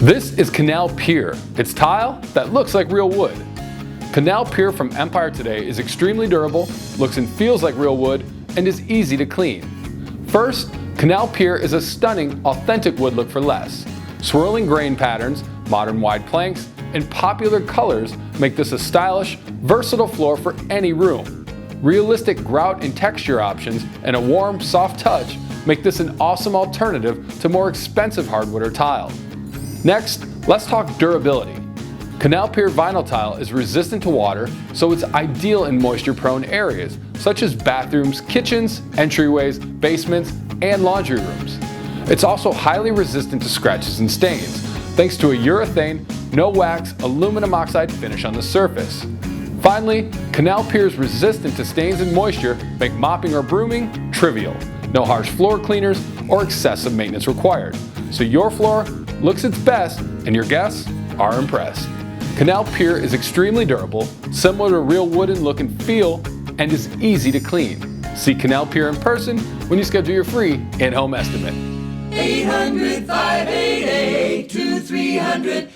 This is Canal Pier. It's tile that looks like real wood. Canal Pier from Empire Today is extremely durable, looks and feels like real wood, and is easy to clean. First, Canal Pier is a stunning, authentic wood look for less. Swirling grain patterns, modern wide planks, and popular colors make this a stylish, versatile floor for any room. Realistic grout and texture options and a warm, soft touch make this an awesome alternative to more expensive hardwood or tile. Next, let's talk durability. Canal Pier vinyl tile is resistant to water, so it's ideal in moisture-prone areas, such as bathrooms, kitchens, entryways, basements, and laundry rooms. It's also highly resistant to scratches and stains, thanks to a urethane, no wax, aluminum oxide finish on the surface. Finally, Canal Pier is resistant to stains and moisture, make mopping or brooming trivial. No harsh floor cleaners or excessive maintenance required. So your floor looks its best and your guests are impressed. Canal Pier is extremely durable, similar to real wood in look and feel, and is easy to clean. See Canal Pier in person when you schedule your free in-home estimate. 800-588-2300